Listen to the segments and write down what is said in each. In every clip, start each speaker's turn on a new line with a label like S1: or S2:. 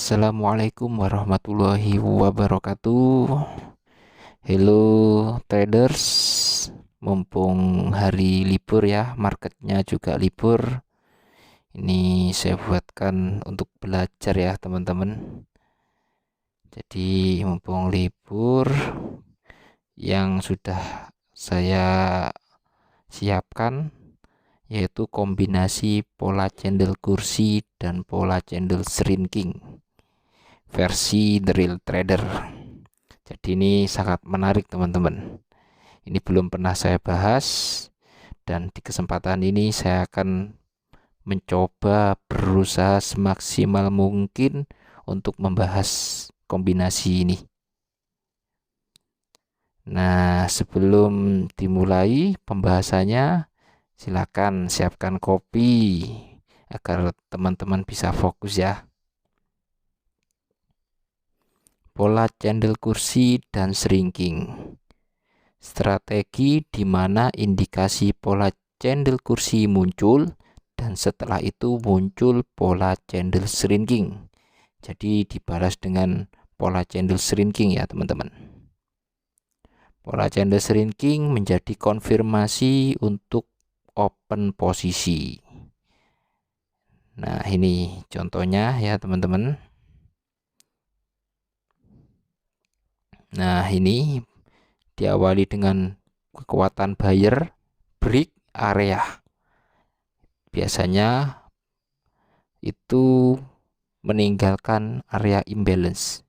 S1: Assalamualaikum warahmatullahi wabarakatuh. Hello traders, mumpung hari libur ya, marketnya juga libur. Ini saya buatkan untuk belajar ya teman-teman. Jadi mumpung libur, yang sudah saya siapkan yaitu kombinasi pola candle kursi dan pola candle shrinking versi The Real Trader. Jadi ini sangat menarik teman-teman. Ini belum pernah saya bahas, dan di kesempatan ini saya akan mencoba berusaha semaksimal mungkin untuk membahas kombinasi ini. Nah, sebelum dimulai pembahasannya, silakan siapkan kopi agar teman-teman bisa fokus ya. Pola candle kursi dan shrinking. Strategi di mana indikasi pola candle kursi muncul dan setelah itu muncul pola candle shrinking. Jadi dibalas dengan pola candle shrinking ya teman-teman. Pola candle shrinking menjadi konfirmasi untuk open posisi. Nah, ini contohnya ya teman-teman. Nah, ini diawali dengan kekuatan buyer break area. Biasanya itu meninggalkan area imbalance.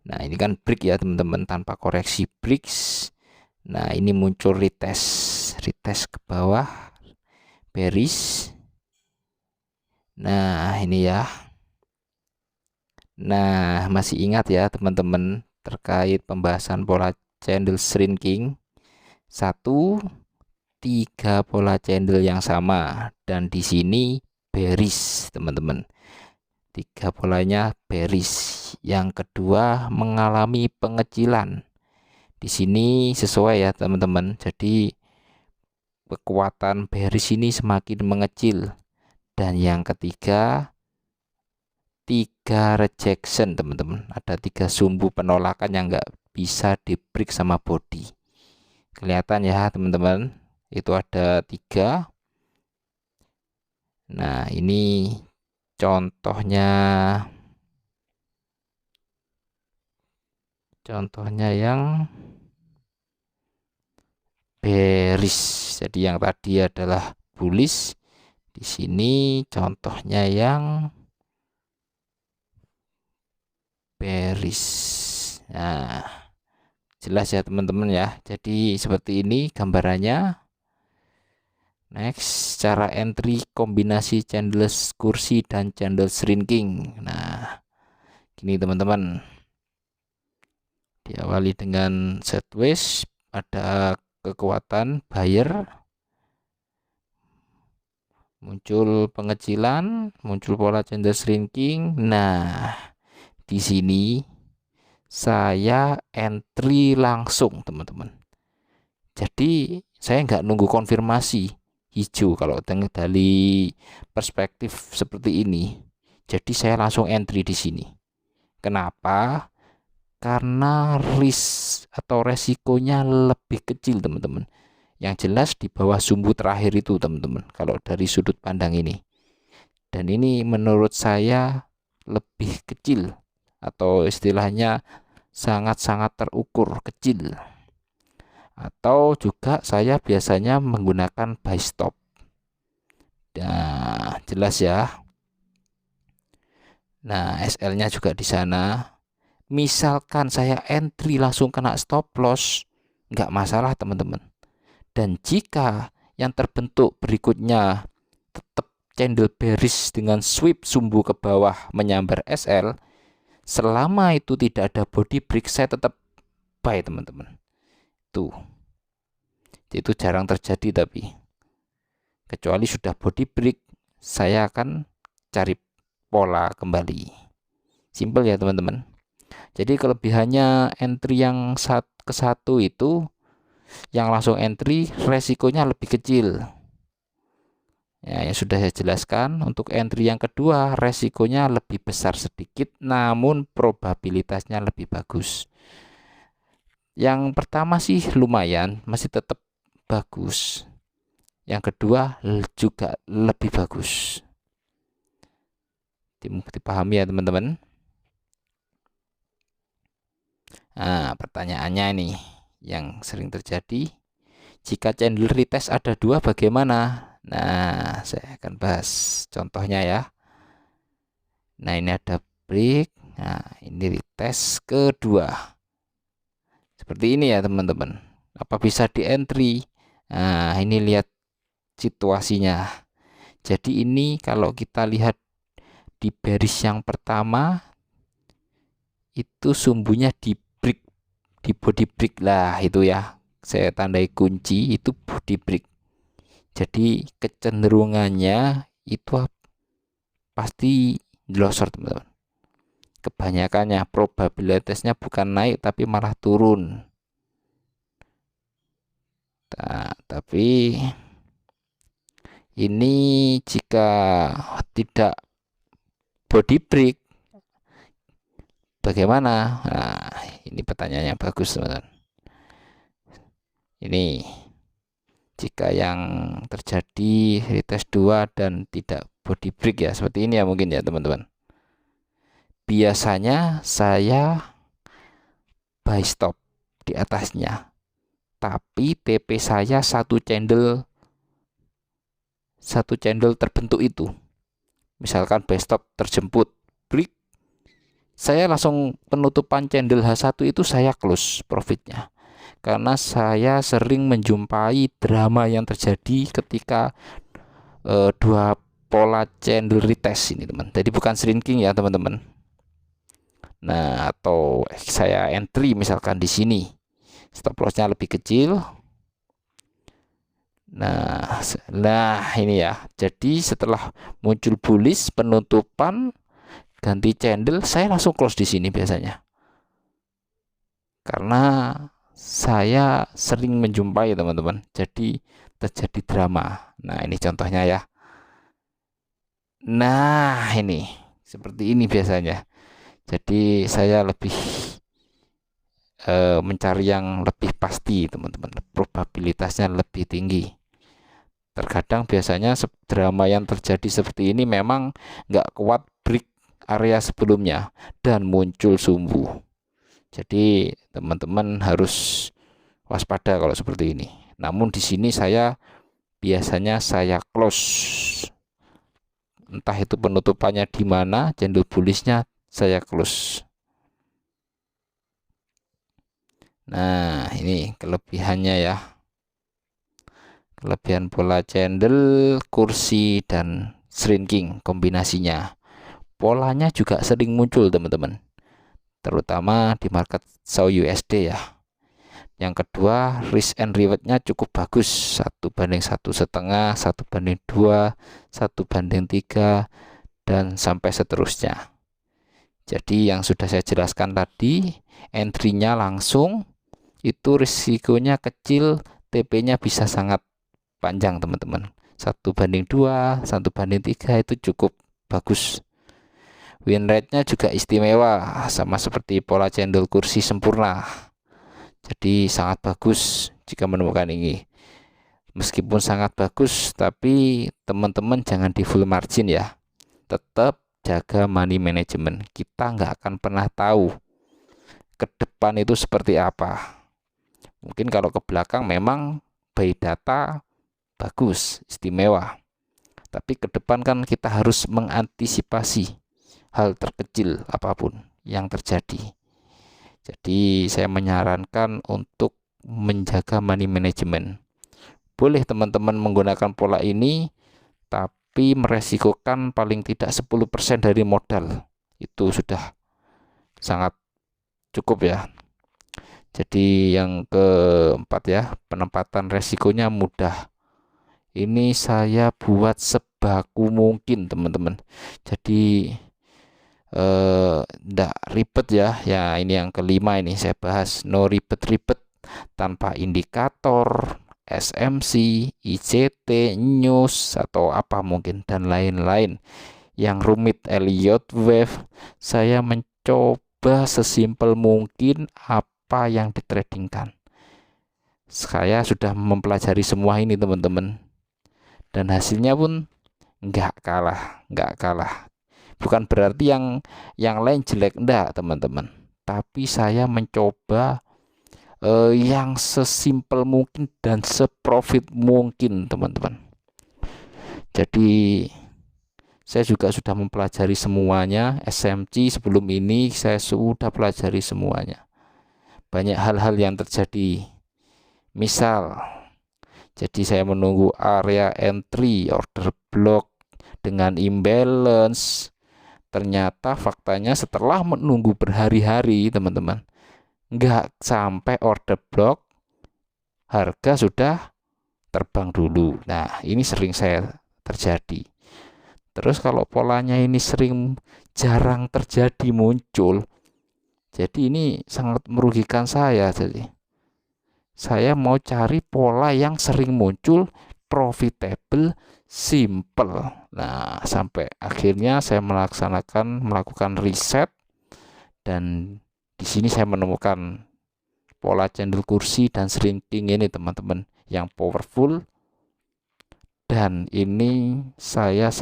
S1: Nah, ini kan break ya teman-teman, tanpa koreksi breaks. Nah, ini muncul retest ke bawah, bearish. Nah, ini ya. Nah, masih ingat ya teman-teman terkait pembahasan pola candle shrinking? 1, 3 pola candle yang sama, dan di sini bearish teman-teman. 3 polanya bearish. Yang kedua mengalami pengecilan. Di sini sesuai ya teman-teman. Jadi kekuatan bearish ini semakin mengecil. Dan yang ketiga 3 rejection teman-teman. Ada 3 sumbu penolakan yang nggak bisa di break sama body. Kelihatan ya teman-teman, itu ada 3. Nah, ini contohnya yang bearish. Jadi yang tadi adalah bullish. Di sini contohnya yang bearish. Nah, jelas ya teman-teman ya. Jadi seperti ini gambarannya. Next, cara entry kombinasi candle kursi dan candle shrinking. Nah, gini teman-teman. Diawali dengan sideways, ada kekuatan buyer, muncul pengecilan, muncul pola candle shrinking. Nah, di sini saya entry langsung teman-teman. Jadi saya nggak nunggu konfirmasi hijau kalau dari perspektif seperti ini. Jadi saya langsung entry di sini. Kenapa? Karena risk atau resikonya lebih kecil teman-teman. Yang jelas di bawah sumbu terakhir itu teman-teman, kalau dari sudut pandang ini. Dan ini menurut saya lebih kecil, atau istilahnya sangat-sangat terukur kecil. Atau juga saya biasanya menggunakan buy stop. Nah, jelas ya. Nah, SL-nya juga di sana. Misalkan saya entry langsung kena stop loss, nggak masalah teman-teman. Dan jika yang terbentuk berikutnya tetap candle bearish dengan sweep sumbu ke bawah menyambar SL, selama itu tidak ada body break, saya tetap buy teman-teman. Itu jarang terjadi, tapi kecuali sudah body break, saya akan cari pola kembali. Simple ya teman-teman. Jadi kelebihannya entry yang ke satu itu, yang langsung entry resikonya lebih kecil. Ya, yang sudah saya jelaskan, untuk entry yang kedua resikonya lebih besar sedikit, namun probabilitasnya lebih bagus. Yang pertama sih lumayan, masih tetap bagus. Yang kedua juga lebih bagus. Dipahami ya teman-teman? Nah, pertanyaannya nih yang sering terjadi, jika candle retest ada dua bagaimana? Nah, saya akan bahas contohnya ya. Nah, ini ada break. Nah, ini retest kedua. Seperti ini ya teman-teman. Apa bisa di entry? Nah, ini lihat situasinya. Jadi ini kalau kita lihat di bearish yang pertama, itu sumbunya di break, di body break lah itu ya. Saya tandai kunci itu body break. Jadi kecenderungannya itu pasti glosor teman-teman. Kebanyakannya probabilitasnya bukan naik tapi malah turun. Nah, tapi ini jika tidak body break bagaimana? Nah, ini pertanyaannya bagus teman-teman. Ini jika yang terjadi retest 2 dan tidak body break ya, seperti ini ya mungkin ya teman-teman. Biasanya saya buy stop di atasnya, tapi TP saya satu candle terbentuk itu. Misalkan buy stop terjemput break, saya langsung penutupan candle H1 itu saya close profitnya. Karena saya sering menjumpai drama yang terjadi ketika dua pola candle retest ini teman. Jadi bukan shrinking ya teman-teman. Nah, atau saya entry misalkan di sini, stop lossnya lebih kecil. Nah ini ya. Jadi setelah muncul bullish penutupan ganti candle, saya langsung close di sini biasanya. Karena saya sering menjumpai teman-teman. Jadi terjadi drama. Nah, ini contohnya ya. Nah, ini seperti ini biasanya. Jadi saya lebih mencari yang lebih pasti teman-teman, probabilitasnya lebih tinggi. Terkadang biasanya drama yang terjadi seperti ini memang nggak kuat break area sebelumnya dan muncul sumbu. Jadi teman-teman harus waspada kalau seperti ini. Namun di sini saya biasanya saya close, entah itu penutupannya di mana, candle bullishnya saya close. Nah, ini kelebihannya ya. Kelebihan pola candle, kursi, dan shrinking kombinasinya. Polanya juga sering muncul teman-teman. Terutama di market Saw USD ya. Yang kedua, risk and rewardnya cukup bagus. 1:1,5, 1:2, 1:3, dan sampai seterusnya. Jadi yang sudah saya jelaskan tadi, entry-nya langsung, itu risikonya kecil, TP-nya bisa sangat panjang teman-teman. 1:2, 1:3 itu cukup bagus. Win rate-nya juga istimewa, sama seperti pola candle kursi sempurna. Jadi sangat bagus jika menemukan ini. Meskipun sangat bagus, tapi teman-teman jangan di full margin ya. Tetap jaga money management. Kita nggak akan pernah tahu ke depan itu seperti apa. Mungkin kalau ke belakang memang buy data bagus, istimewa. Tapi ke depan kan kita harus mengantisipasi hal terkecil apapun yang terjadi. Jadi saya menyarankan untuk menjaga money management. Boleh teman-teman menggunakan pola ini, tapi meresikokan paling tidak 10% dari modal. Itu sudah sangat cukup ya. Jadi yang keempat ya, penempatan resikonya mudah. Ini saya buat sebaku mungkin teman-teman. Jadi enggak ribet ya. Ya ini yang kelima ini saya bahas, no ribet-ribet, tanpa indikator, SMC, ICT, News, atau apa mungkin, dan lain-lain yang rumit, Elliott Wave. Saya mencoba sesimpel mungkin apa yang ditradingkan. Saya sudah mempelajari semua ini teman-teman, dan hasilnya pun nggak kalah. Bukan berarti yang lain jelek, enggak teman-teman, tapi saya mencoba yang sesimpel mungkin dan seprofit mungkin teman-teman. Jadi saya juga sudah mempelajari semuanya. SMC sebelum ini saya sudah pelajari semuanya. Banyak hal-hal yang terjadi, misal jadi saya menunggu area entry, order block dengan imbalance. Ternyata faktanya setelah menunggu berhari-hari teman-teman, nggak sampai order block, harga sudah terbang dulu. Nah, ini sering saya terjadi. Terus kalau polanya ini jarang terjadi muncul, jadi ini sangat merugikan saya. Jadi saya mau cari pola yang sering muncul, profitable, simple. Nah, sampai akhirnya saya melakukan riset, dan di sini saya menemukan pola candle kursi dan shrinking ini teman-teman yang powerful. Dan ini saya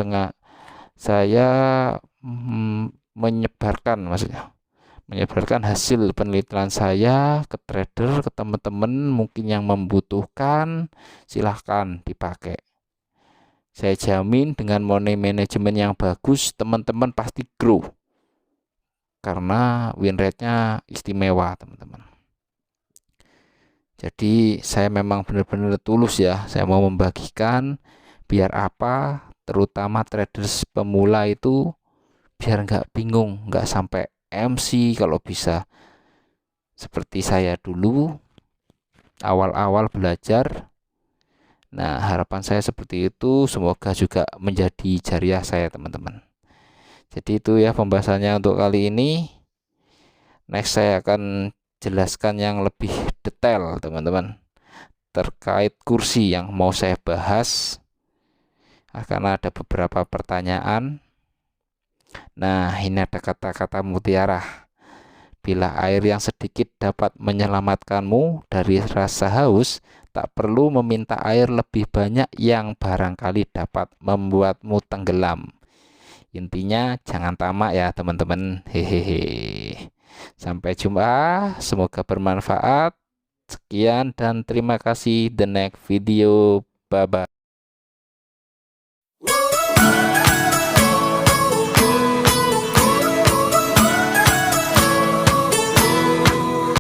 S1: menyebarkan hasil penelitian saya ke trader, ke teman-teman mungkin yang membutuhkan, silahkan dipakai. Saya jamin dengan money management yang bagus, teman-teman pasti grow, karena win rate-nya istimewa teman-teman. Jadi saya memang benar-benar tulus ya, saya mau membagikan biar apa, terutama traders pemula itu biar nggak bingung, nggak sampai MC kalau bisa. Seperti saya dulu awal-awal belajar. Nah, harapan saya seperti itu, semoga juga menjadi jariah saya teman-teman. Jadi itu ya pembahasannya untuk kali ini. Next saya akan jelaskan yang lebih detail teman-teman terkait kursi yang mau saya bahas, karena ada beberapa pertanyaan. Nah, ini ada kata-kata mutiara. Bila air yang sedikit dapat menyelamatkanmu dari rasa haus, tak perlu meminta air lebih banyak yang barangkali dapat membuatmu tenggelam. Intinya jangan tamak ya teman-teman. Hehehe. Sampai jumpa, semoga bermanfaat. Sekian dan terima kasih. The next video, bye bye.